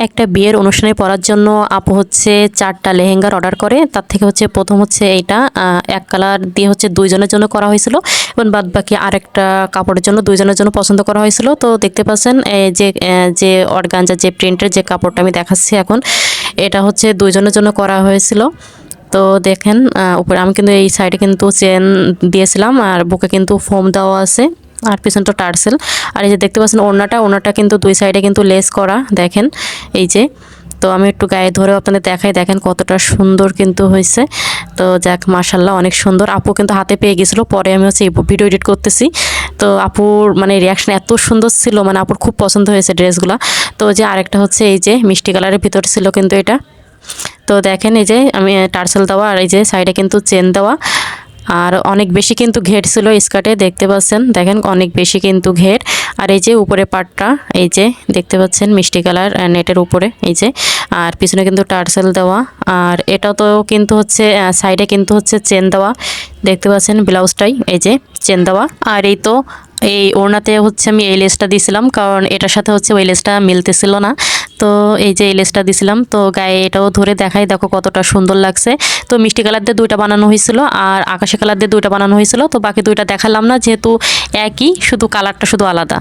একটা বিয়ের অনুষ্ঠানে পরার জন্য আপু হচ্ছে 4টা লেহেঙ্গার অর্ডার করে। তার থেকে হচ্ছে প্রথম হচ্ছে এইটা এক কালার দিয়ে হচ্ছে দুইজনের জন্য করা হয়েছিল এবং বাদ বাকি আরেকটা কাপড়ের জন্য দুইজনের জন্য পছন্দ করা হয়েছিল। তো দেখতে পাচ্ছেন যে অর্গানজা যে প্রিন্টের যে কাপড়টা আমি দেখাচ্ছি এখন, এটা হচ্ছে দুইজনের জন্য করা হয়েছিল। তো দেখেন উপরে আমি কিন্তু এই সাইডে কিন্তু চেন দিয়েছিলাম আর বুকে কিন্তু ফোম দেওয়া আছে আর পিছনটা টার্সেল। আর এই যে দেখতে পাচ্ছেন ওড়নাটা কিন্তু দুই সাইডে কিন্তু লেস করা, দেখেন এই যে। তো আমি একটু গায়ে ধরেও আপনাদের দেখাই, দেখেন কতটা সুন্দর কিন্তু হয়েছে। তো যাক মাশাল্লাহ অনেক সুন্দর। আপু কিন্তু হাতে পেয়ে গেছিলো, পরে আমি হচ্ছে এই ভিডিও এডিট করতেছি। তো আপুর মানে রিয়াকশন এত সুন্দর ছিল, মানে আপুর খুব পছন্দ হয়েছে ড্রেসগুলো। তো যে আরেকটা হচ্ছে এই যে মিষ্টি কালারের ভিতর ছিল কিন্তু এটা। তো দেখেন এই যে আমি টার্সেল দেওয়া আর এই যে সাইডে কিন্তু চেন দেওয়া, আর অনেক বেশি কিন্তু ঘের ছিল স্কার্টে, দেখতে পাচ্ছেন দেখেন অনেক বেশি কিন্তু ঘের। আর এই যে উপরে পাটটা এই যে দেখতে পাচ্ছেন মিষ্টি কালার নেটের উপরে এই যে, আর পিছনে কিন্তু টার্সেল দেওয়া। আর এটা তো কিন্তু হচ্ছে সাইডে কিন্তু হচ্ছে চেন দেওয়া, দেখতে পাচ্ছেন ব্লাউজটাই এই যে চেন দেওয়া। আর এই তো এই ওড়নাতে হচ্ছে আমি এই লেসটা দিয়েছিলাম, কারণ এটার সাথে হচ্ছে ওই লেসটা মিলতেছিল না। তো এই যে এই লেসটা দিছিলাম, তো গায়ে এটাও ধরে দেখাই, দেখো কতটা সুন্দর লাগছে। তো মিষ্টি কালার দিয়ে দুইটা বানানো হয়েছিল আর আকাশি কালার দিয়ে দুইটা বানানো হয়েছিল। তো বাকি দুইটা দেখালাম না, যেহেতু একই, শুধু কালারটা শুধু আলাদা।